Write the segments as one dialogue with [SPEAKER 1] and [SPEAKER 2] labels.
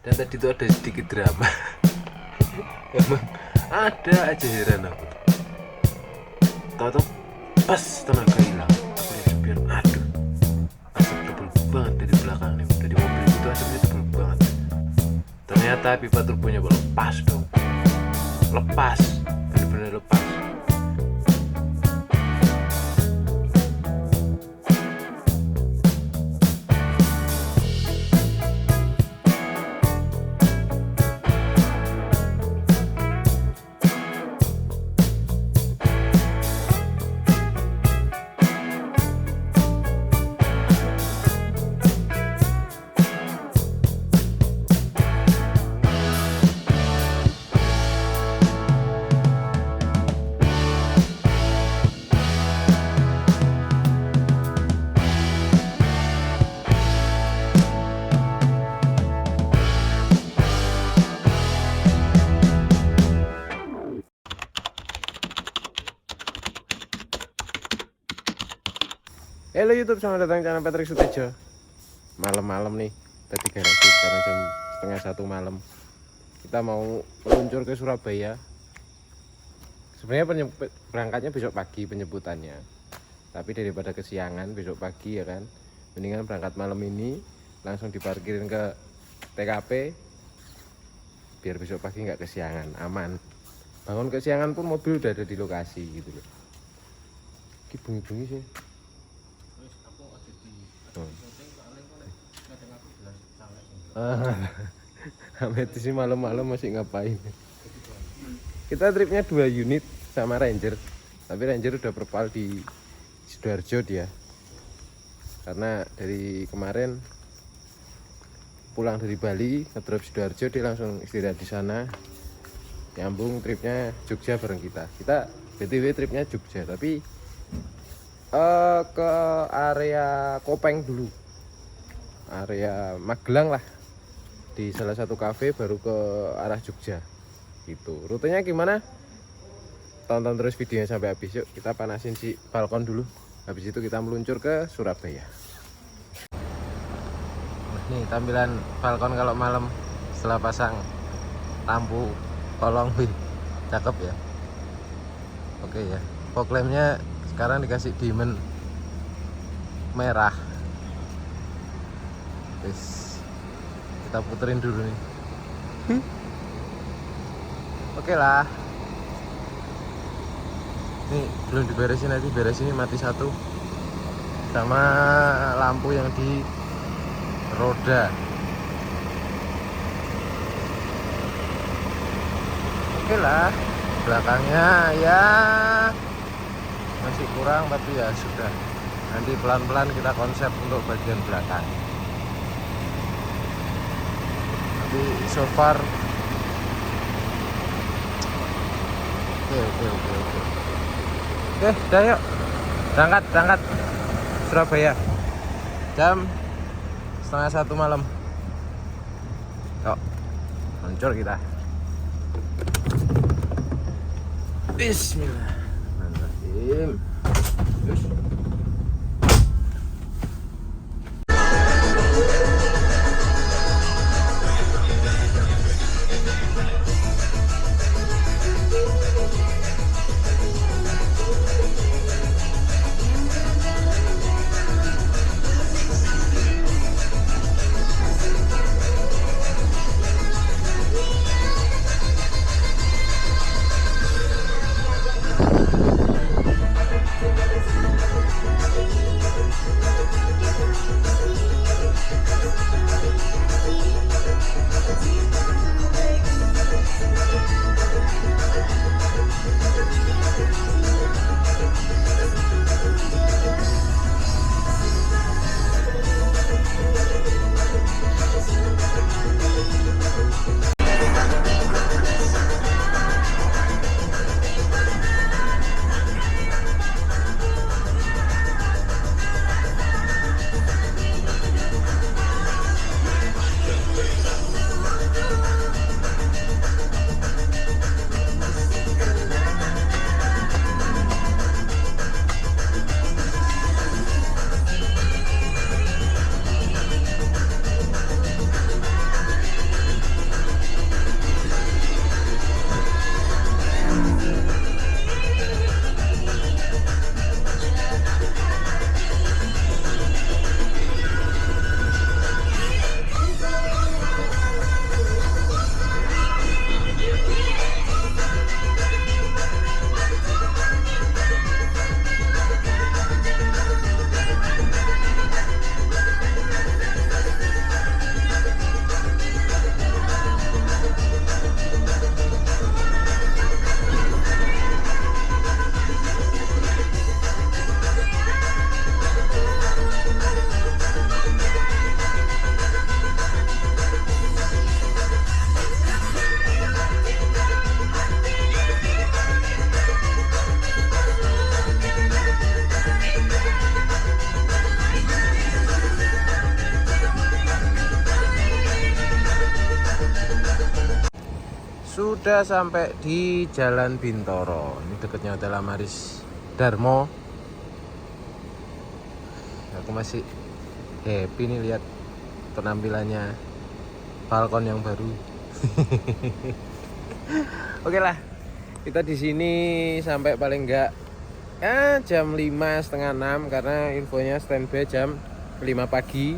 [SPEAKER 1] Dan tadi tuh ada sedikit drama. Emang ada aja, heran aku. Tahu-tahu pas tenaga hilang, aku lihat supir, aduh, asap tebel banget dari belakang nih. Dari mobil itu asapnya tebel banget. Ternyata pipa turbonya lepas dong. Lepas, bener-bener lepas. Halo YouTube, selamat datang di channel Patrick Sutejo. Malam-malam nih, tadi garasi sekarang jam 1:30 malam. Kita mau meluncur ke Surabaya. Sebenarnya berangkatnya besok pagi penyebutannya. Tapi daripada kesiangan besok pagi ya kan, mendingan berangkat malam ini langsung diparkirin ke TKP. Biar besok pagi nggak kesiangan, aman. Bangun kesiangan pun mobil udah ada di lokasi gitu loh. Ki bunyi-bunyi sih. Amit sih malam-malam masih ngapain? Kita tripnya 2 unit sama Ranger, tapi Ranger udah berpal di Sidoarjo dia, karena dari kemarin pulang dari Bali ngedrop Sidoarjo, dia langsung istirahat di sana, nyambung tripnya Jogja bareng kita. Kita BTW tripnya Jogja, tapi ke area Kopeng dulu, area Magelang lah, di salah satu kafe baru ke arah Jogja gitu. Rutenya gimana? Tonton terus videonya sampai habis. Yuk kita panasin si balkon dulu, habis itu kita meluncur ke Surabaya. Nah, nih tampilan balkon kalau malam setelah pasang lampu kolong, wih cakep ya. Oke ya, fog lampnya sekarang dikasih diamond merah. Terus kita puterin dulu nih. Oke lah. Nih belum diberesin, nanti beresin, mati satu sama lampu yang di roda. Oke lah, belakangnya ya masih kurang, tapi ya sudah, nanti pelan-pelan kita konsep untuk bagian belakang. Tapi so far oke, udah yuk berangkat Surabaya jam 1:30 malam. Yuk meluncur kita. Bismillahirrahmanirrahim. Terus sudah sampai di Jalan Bintoro. Ini dekatnya Hotel Amaris Darmo. Aku masih happy nih lihat penampilannya balkon yang baru. Oke lah, kita di sini sampai paling enggak jam 5:30 karena infonya standby jam 5 pagi.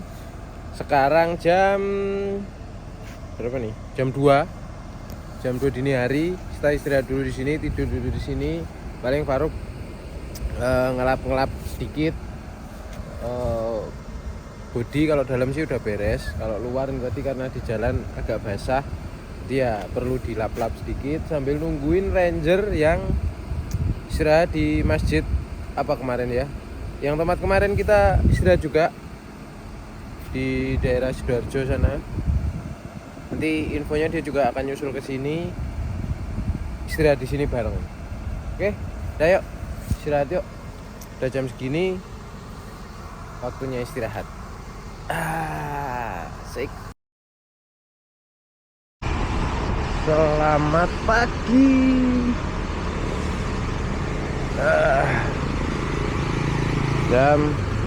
[SPEAKER 1] Sekarang jam berapa nih? Jam 2 dini hari. Kita istirahat dulu di sini, tidur dulu di sini. Paling Faruk ngelap sedikit. Bodi kalau dalam sih udah beres. Kalau luar berarti karena di jalan agak basah, dia perlu dilap-lap sedikit sambil nungguin ranger yang istirahat di masjid apa kemarin ya. Yang tempat kemarin kita istirahat juga di daerah Sidoarjo sana. Nanti infonya dia juga akan nyusul ke sini. Istirahat di sini bareng. Oke, udah yuk. Istirahat yuk. Udah jam segini. Waktunya istirahat. Asik. Selamat pagi. Jam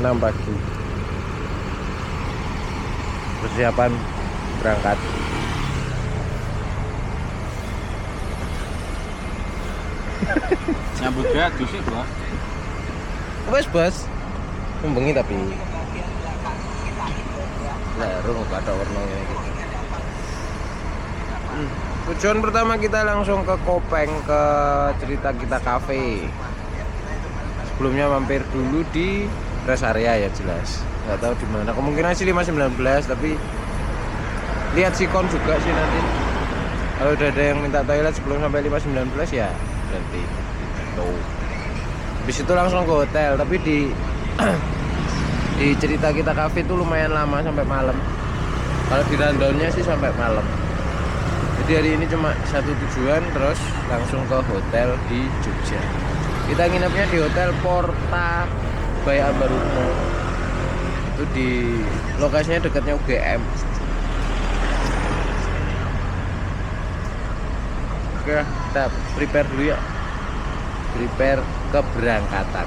[SPEAKER 1] 6 pagi. Persiapan berangkat.
[SPEAKER 2] Nyambut gaduh sih, Bos.
[SPEAKER 1] Wes, Bos. Membengi tapi. Baru nggak ada warnanya gitu. Tujuan pertama kita langsung ke Kopeng, ke Cerita Kita Cafe. Sebelumnya mampir dulu di rest area ya jelas. Nggak tahu di mana. Kemungkinan sih 519 tapi lihat sikon juga sih nanti. Kalau udah ada yang minta toilet sebelum sampai 519 ya berarti tuh. Habis itu langsung ke hotel, tapi di di Cerita Kita Cafe itu lumayan lama sampai malam. Kalau di rundownnya sih sampai malam. Jadi hari ini cuma satu tujuan, terus langsung ke hotel di Jogja. Kita nginepnya di Hotel Porta by Ambarukmo. Itu di lokasinya dekatnya UGM. Oke, kita prepare dulu ya. Prepare keberangkatan.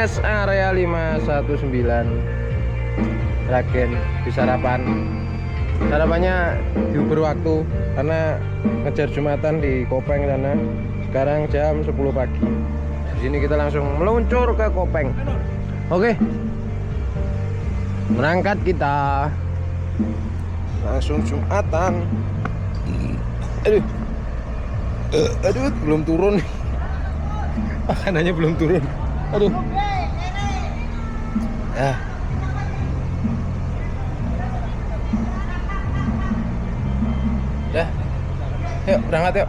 [SPEAKER 1] Rest area 519 Ragen di sarapan. Sarapannya diuber waktu karena ngejar Jumatan di Kopeng sana. Sekarang jam 10 pagi. Di sini kita langsung meluncur ke Kopeng. Oke. Berangkat kita. Langsung Jumatan. Aduh, belum turun. Makanannya belum turun. Aduh. Dah. Yuk, berangkat yuk.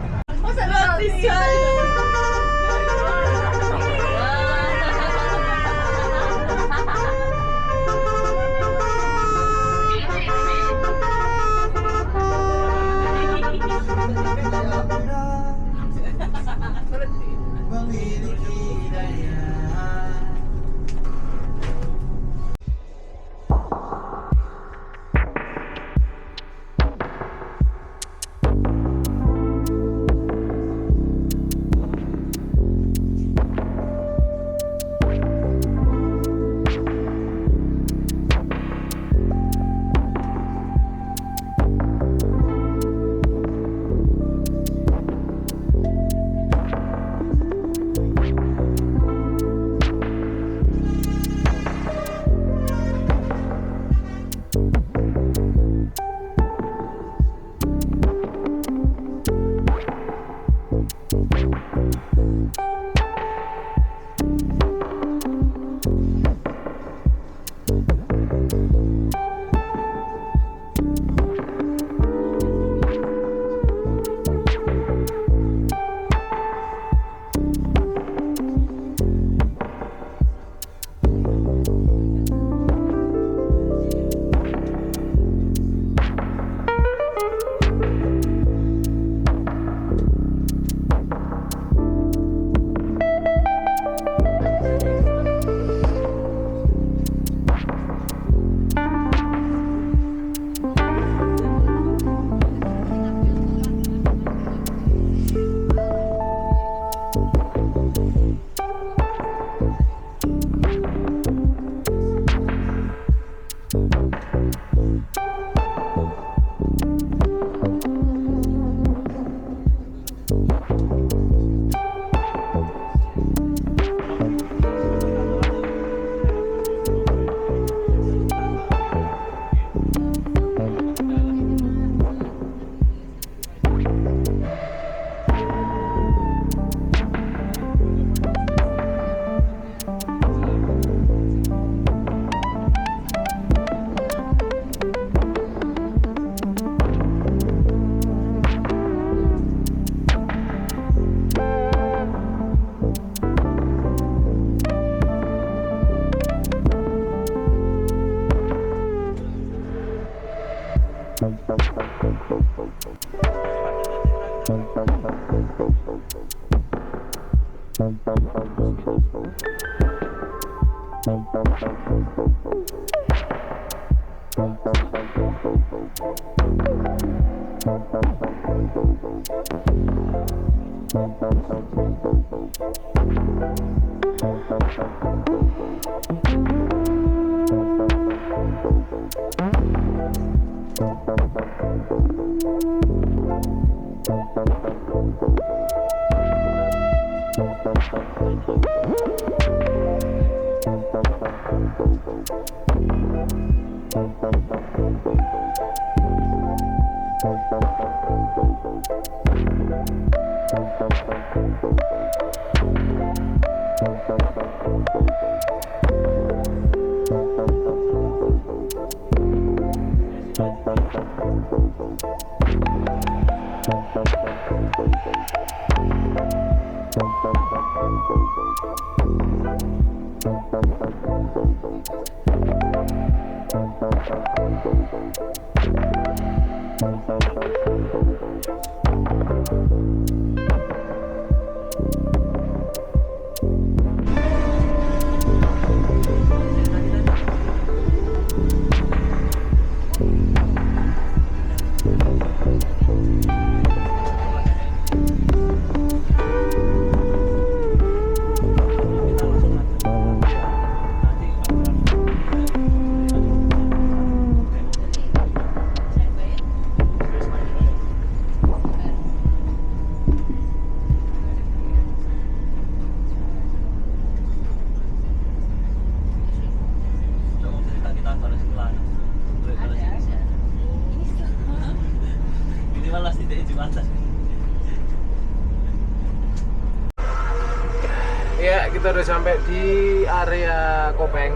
[SPEAKER 1] Ya, kita udah sampai di area Kopeng.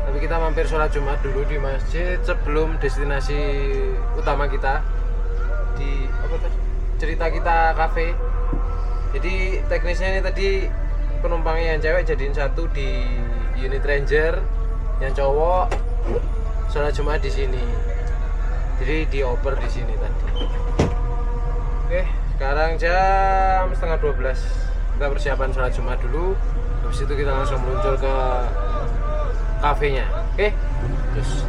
[SPEAKER 1] Tapi kita mampir sholat Jumat dulu di masjid sebelum destinasi utama kita di apa tadi? Cerita kita cafe. Jadi teknisnya ini tadi penumpangnya yang cewek jadiin satu di unit Ranger, yang cowok sholat Jumat di sini. Jadi dioper di sini tadi. Oke, sekarang jam setengah 12. Kita persiapan sholat Jumat dulu. Habis itu kita langsung meluncur ke kafenya. Oke, terus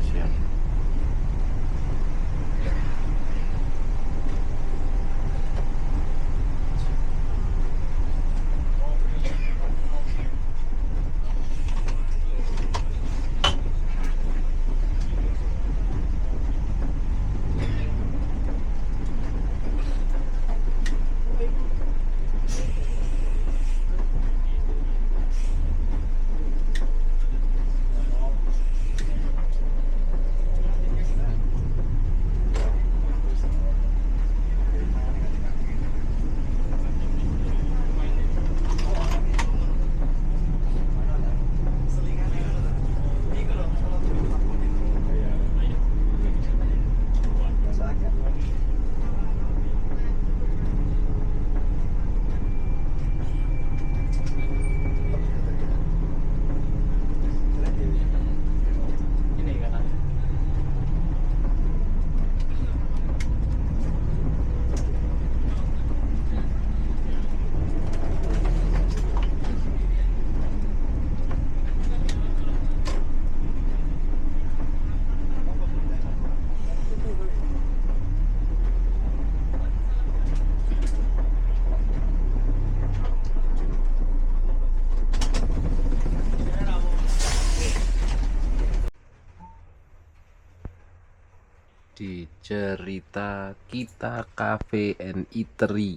[SPEAKER 1] siap. Di cerita kita cafe and eatery.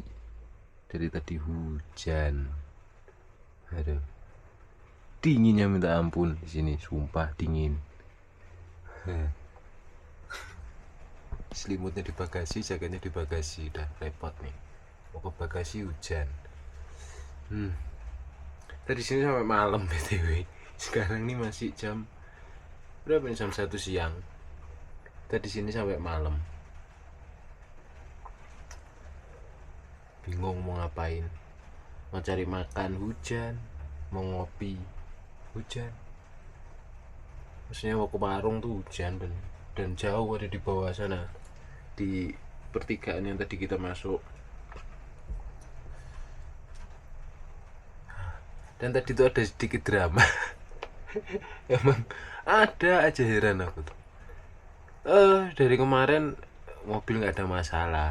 [SPEAKER 1] Dari tadi hujan. Aduh. Dinginnya minta ampun di sini, sumpah dingin. Selimutnya di bagasi, jaketnya di bagasi, udah repot nih. Mau ke bagasi hujan. Tadi sini sampai malam BTW. Sekarang ini masih jam berapa nih? Jam 1 siang. Kita di sini sampai malam. Bingung mau ngapain. Mau cari makan hujan, mau ngopi hujan. Maksudnya mau ke warung tuh hujan dan jauh ada di bawah sana. Di pertigaan yang tadi kita masuk. Dan tadi tuh ada sedikit drama. Emang ada aja, heran aku tuh. Dari kemarin mobil nggak ada masalah,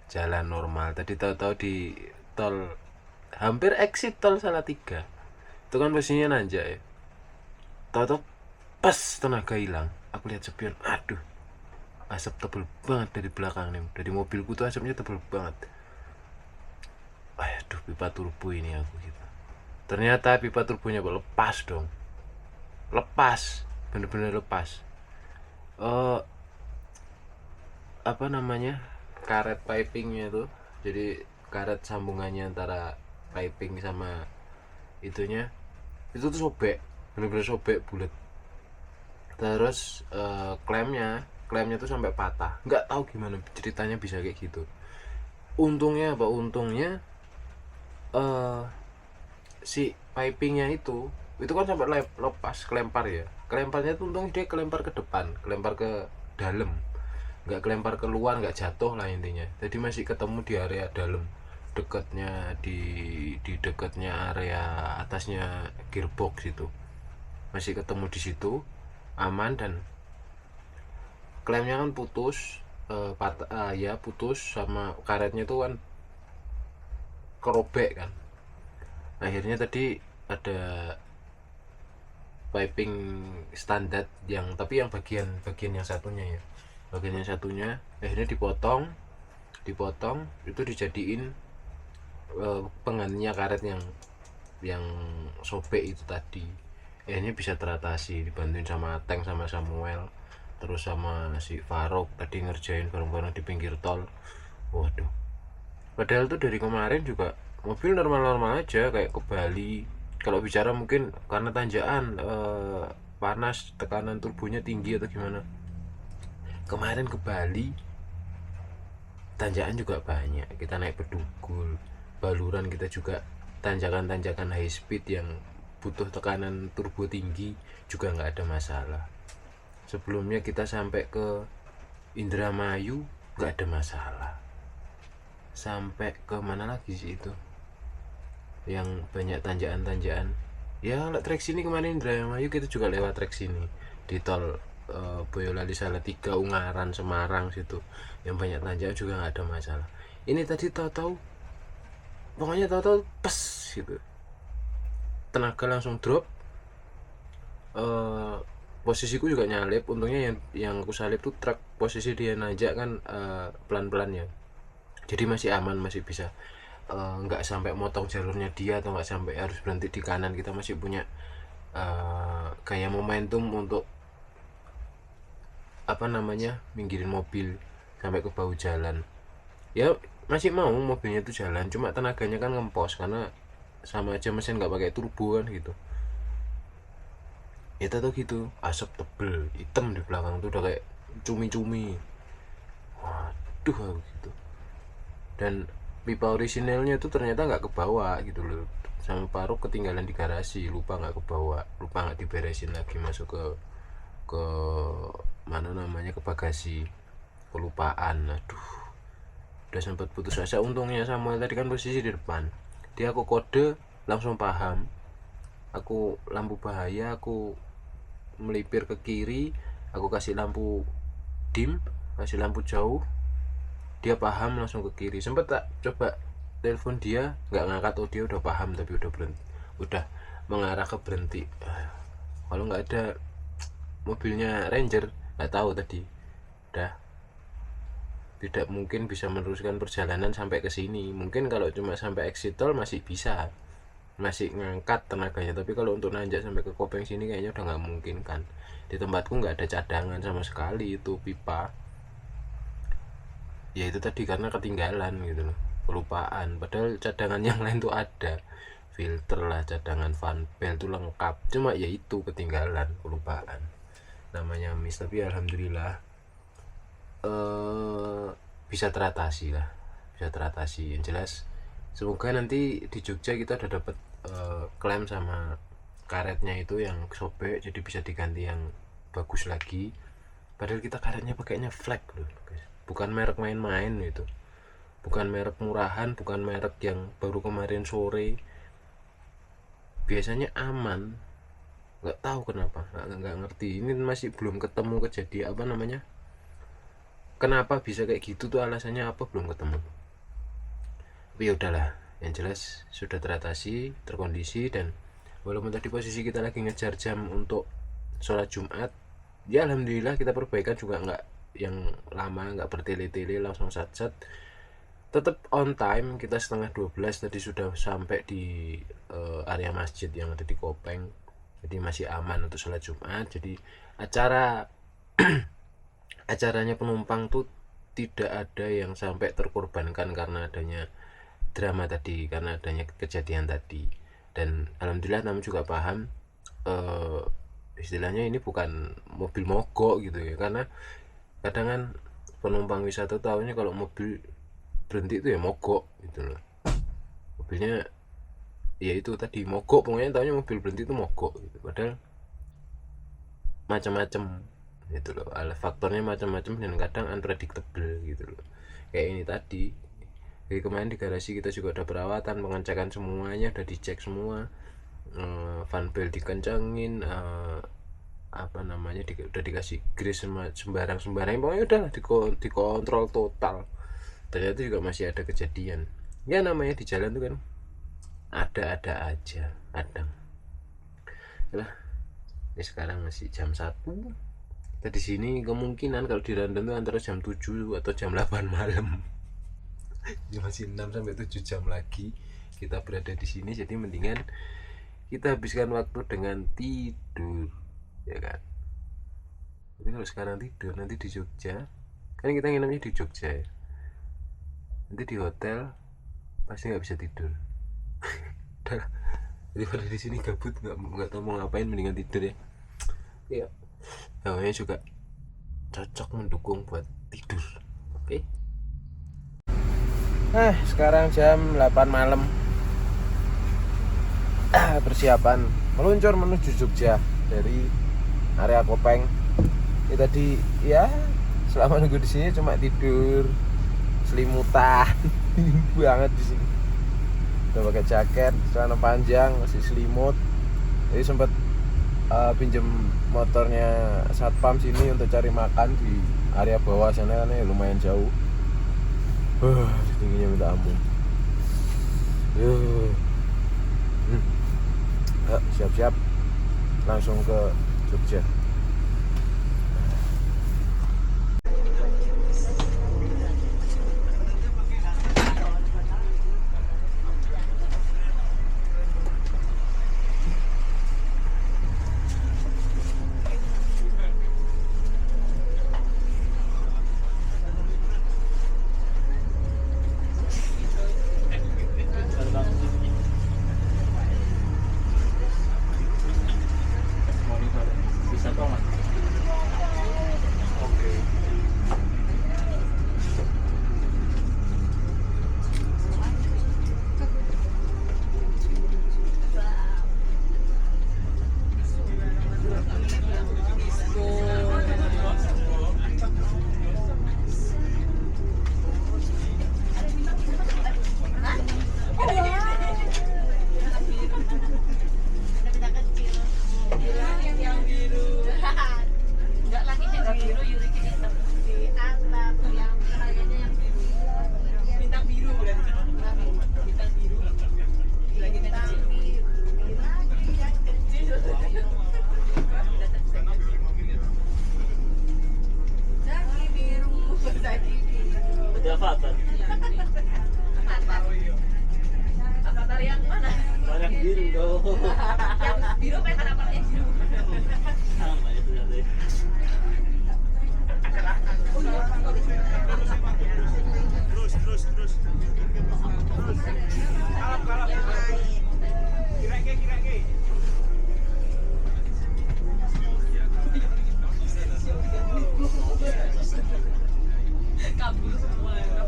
[SPEAKER 1] jalan normal. Tadi tahu-tahu di tol, hampir exit tol Salatiga, itu kan posisinya nanjak ya. Tahu-tahu pas tenaga hilang, aku lihat spion, aduh, asap tebel banget dari belakang nih, dari mobilku tuh asapnya tebel banget. Aduh, pipa turbo ini aku gitu. Ternyata pipa turbonya lepas dong, lepas, bener-bener lepas. eh Apa namanya, karet pipingnya tuh, jadi karet sambungannya antara piping sama itunya itu tuh sobek, bener-bener sobek bulat. Terus klemnya tuh sampai patah, nggak tahu gimana ceritanya bisa kayak gitu. Untungnya eh si pipingnya itu kan sampai lepas, kelempar ya, kelemparnya tuh untung dia kelempar ke depan, kelempar ke dalam, nggak kelempar keluar, nggak jatuh lah intinya. Jadi masih ketemu di area dalam, dekatnya di dekatnya area atasnya gearbox itu, masih ketemu di situ, aman. Dan klemnya kan putus, patah, ya putus, sama karetnya tuh kan kerobek kan. Akhirnya tadi ada piping standar yang, tapi yang bagian yang satunya ya, bagian yang satunya akhirnya dipotong itu dijadiin penggantinya karet yang sobek itu tadi. Akhirnya bisa teratasi, dibantuin sama Tank sama Samuel, terus sama si Faruk tadi ngerjain bareng-bareng di pinggir tol. Waduh, padahal tuh dari kemarin juga mobil normal-normal aja kayak ke Bali. Kalau bicara mungkin karena tanjakan, panas, tekanan turbonya tinggi atau gimana. Kemarin ke Bali tanjakan juga banyak, kita naik Bedugul, Baluran, kita juga tanjakan-tanjakan high speed yang butuh tekanan turbo tinggi juga nggak ada masalah. Sebelumnya kita sampai ke Indramayu nggak ada masalah. Sampai ke mana lagi sih itu yang banyak tanjakan-tanjakan ya, trek sini kemarin Indramayu kita juga lewat trek sini di tol Boyolali Salatiga, Ungaran, Semarang situ yang banyak tanjakan juga nggak ada masalah. Ini tadi tahu-tahu, pokoknya tahu-tahu pas gitu, tenaga langsung drop. Posisiku juga nyalip, untungnya yang aku salip tuh truk, posisi dia nanjak kan pelan-pelan ya, jadi masih aman, masih bisa nggak sampai motong jalurnya dia, atau nggak sampai harus berhenti di kanan. Kita masih punya kayak momentum untuk apa namanya, minggirin mobil sampai ke bahu jalan ya, masih mau mobilnya itu jalan, cuma tenaganya kan ngempos karena sama aja mesin nggak pakai turbo kan gitu. Itu tuh gitu, asap tebel hitam di belakang tuh udah kayak cumi-cumi. Waduh aku gitu. Dan pipa orisinalnya tuh ternyata nggak kebawa gitu loh, sama Paruk ketinggalan di garasi, lupa nggak kebawa, lupa nggak diberesin lagi, masuk ke mana namanya, ke bagasi, kelupaan. Aduh, udah sempat putus asa. Untungnya Samuel tadi kan posisi di depan, dia aku kode langsung paham, aku lampu bahaya, aku melipir ke kiri, aku kasih lampu dim, kasih lampu jauh, dia paham langsung ke kiri. Sempet tak coba telepon dia, nggak ngangkat. Oh, dia udah paham tapi udah berhenti, udah mengarah ke berhenti. Kalau nggak ada mobilnya Ranger, nggak tahu tadi udah tidak mungkin bisa meneruskan perjalanan sampai ke sini. Mungkin kalau cuma sampai exit tol masih bisa, masih ngangkat tenaganya, tapi kalau untuk nanjak sampai ke Kopeng sini kayaknya udah nggak mungkin kan. Di tempatku nggak ada cadangan sama sekali itu pipa ya, itu tadi karena ketinggalan gitu loh, kelupaan. Padahal cadangan yang lain tuh ada, filter lah, cadangan fan belt tuh lengkap, cuma ya itu ketinggalan, kelupaan, namanya miss. Tapi alhamdulillah bisa teratasi lah, bisa teratasi. Yang jelas semoga nanti di Jogja kita udah dapet klaim sama karetnya itu yang sobek, jadi bisa diganti yang bagus lagi. Padahal kita karetnya pakainya flag loh guys, bukan merek main-main itu, bukan merek murahan, bukan merek yang baru kemarin sore. biasanya aman. Nggak tahu kenapa, nggak ngerti. Ini masih belum ketemu kejadian apa namanya, kenapa bisa kayak gitu tuh, alasannya apa belum ketemu. Tapi ya udahlah, yang jelas sudah teratasi, terkondisi. Dan walaupun tadi posisi kita lagi ngejar jam untuk sholat Jumat, ya alhamdulillah kita perbaikan juga nggak yang lama, nggak bertele-tele, langsung sat-sat, tetap on time. Kita setengah 12 tadi sudah sampai di area masjid yang ada di Kopeng, jadi masih aman untuk sholat Jumat. Jadi acaranya penumpang tuh tidak ada yang sampai terkorbankan karena adanya drama tadi, karena adanya kejadian tadi. Dan alhamdulillah namun juga paham, istilahnya ini bukan mobil mogok gitu ya, karena kadang kan penumpang wisata tahunya kalau mobil berhenti itu ya mogok gitu loh. Mobilnya ya itu tadi mogok, pokoknya tahunya mobil berhenti itu mogok gitu. Padahal macam-macam gitu loh, faktornya macam-macam dan kadang unpredictable gitu loh. Kayak ini tadi, jadi kemarin di garasi kita juga ada perawatan, pengecekan semuanya, udah dicek semua, fan belt dikencangin, apa namanya, udah dikasih grease sembarang pokoknya udah dikontrol total. Ternyata juga masih ada kejadian. Ya namanya di jalan tuh kan ada aja kadang. Yalah, ini sekarang masih jam 1. Kita di sini kemungkinan kalau di London tuh antara jam 7 atau jam 8 malam. Jadi masih 6 sampai 7 jam lagi kita berada di sini. Jadi mendingan kita habiskan waktu dengan tidur, ya kan. Tapi kalau sekarang tidur, nanti di Jogja, kan kita nginepnya di Jogja ya, nanti di hotel pasti nggak bisa tidur. Daripada di sini gabut, nggak tahu mau ngapain, mendingan tidur ya. Iya, hawanya juga cocok, mendukung buat tidur. Oke. Sekarang jam 8 malam. Persiapan meluncur menuju Jogja dari area Kopeng. Ini tadi ya selama nunggu di sini cuma tidur selimutan banget di sini. Udah pakai jaket, celana panjang, masih selimut. Jadi sempat pinjem motornya satpam sini untuk cari makan di area bawah sana, kan ya lumayan jauh. Dinginnya minta ampun. Siap-siap langsung ke Jogja.
[SPEAKER 2] Avatar yang mana?
[SPEAKER 3] Yang biru dong.
[SPEAKER 2] Yang biru kayak avatarnya biru.
[SPEAKER 3] Sama itu nanti.
[SPEAKER 4] Terus. Kalap. Kira-kira.
[SPEAKER 2] Kabur semua ya.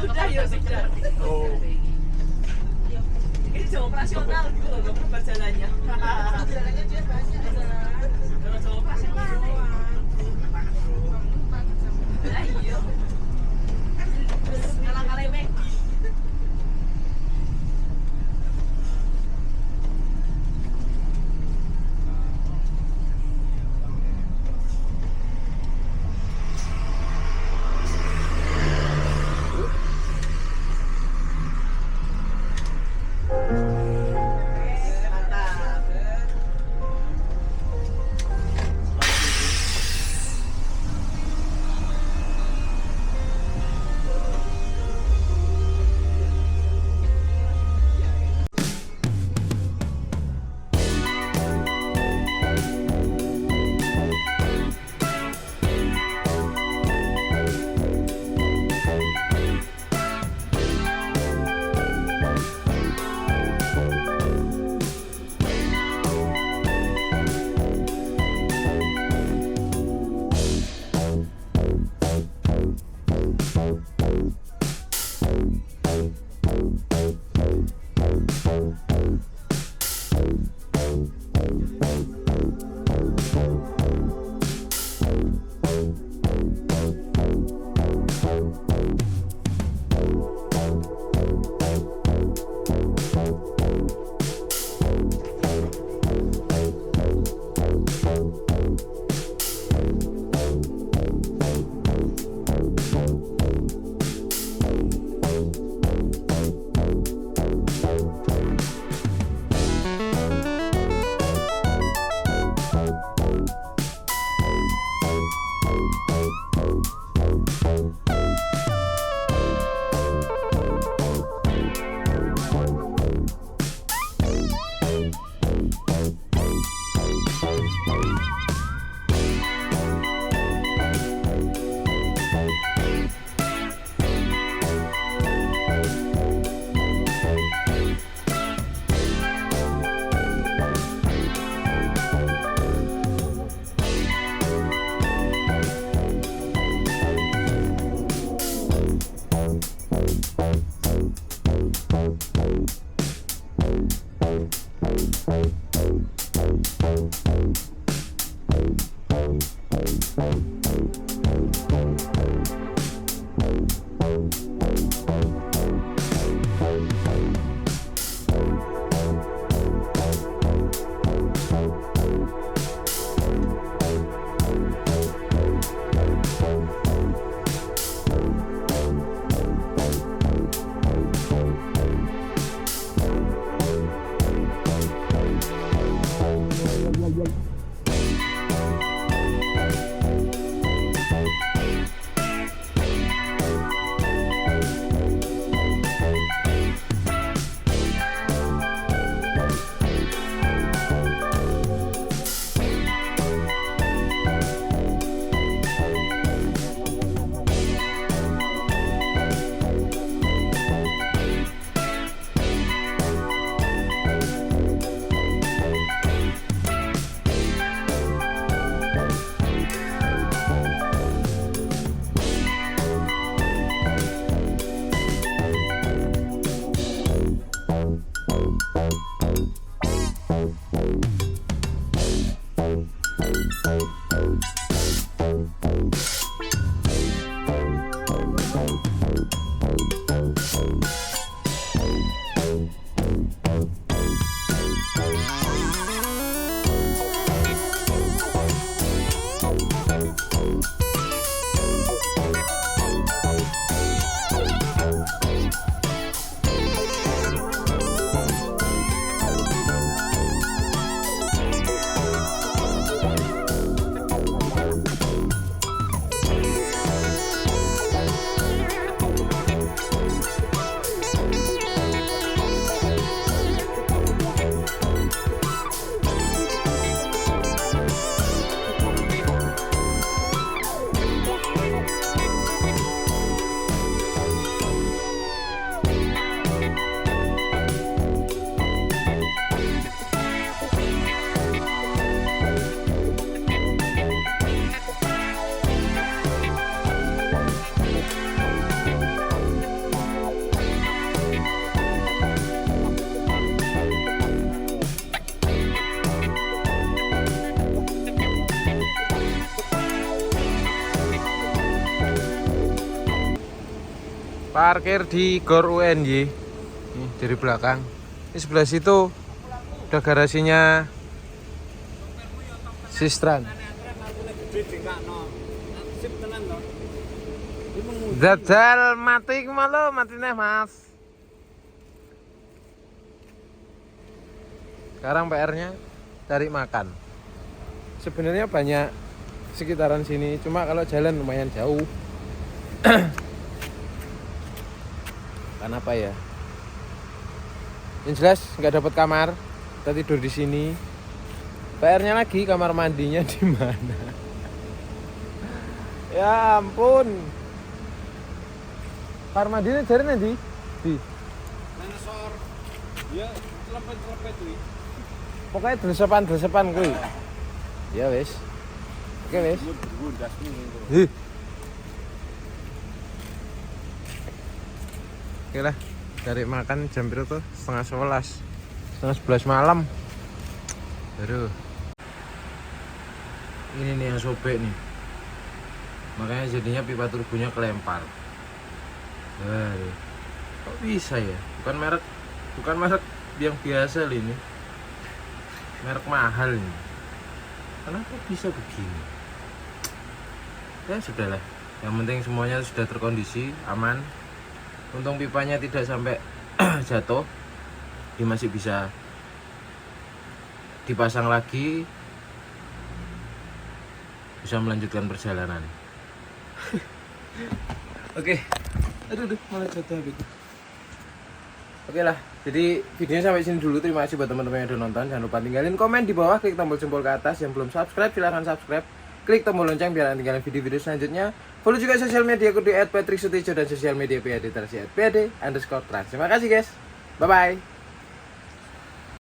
[SPEAKER 2] Sudah ya sudah.
[SPEAKER 3] Oh.
[SPEAKER 2] Ini jam operasional gitu loh gambar jalannya. Jalannya dia banyak. Kalau jam operasional. Lah iya. Kalah-kalah Maggie.
[SPEAKER 1] Parkir di Gor UNY. Nih dari belakang. Ini sebelah situ udah garasinya Sistran. Jajal mati malu mati nih mas. Sekarang PR-nya cari makan. Sebenarnya banyak sekitaran sini, cuma kalau jalan lumayan jauh. Kenapa ya? Yang jelas nggak dapat kamar, kita tidur di sini. PR-nya lagi kamar mandinya di mana? Ya ampun. Kamar mandinya dari nanti? Di.
[SPEAKER 3] Dinosaur. Ya, celepet tuh.
[SPEAKER 1] Pokoknya dresepan kuwi. Ya wis. Oke wis. Hi. Oke lah, cari makan jam berapa tuh? Setengah 11 malam. Aduh. Ini nih yang sobek nih. Makanya jadinya pipa turbonya kelempar. Aduh. Kok bisa ya? Bukan merek yang biasa loh ini. Merek mahal ini. Kenapa bisa begini? Ya sudahlah. Yang penting semuanya sudah terkondisi, aman. Untung pipanya tidak sampai jatuh. Dia masih bisa dipasang lagi. Bisa melanjutkan perjalanan. Oke. Aduh, malah jatuh habis. Oke lah, jadi videonya sampai sini dulu. Terima kasih buat teman-teman yang udah nonton. Jangan lupa tinggalin komen di bawah, klik tombol jempol ke atas. Yang belum subscribe silahkan subscribe. Klik tombol lonceng biar tinggalin video-video selanjutnya. Follow juga sosial media aku di @patricksutejo dan sosial media PAD_trans. Terima kasih guys. Bye bye.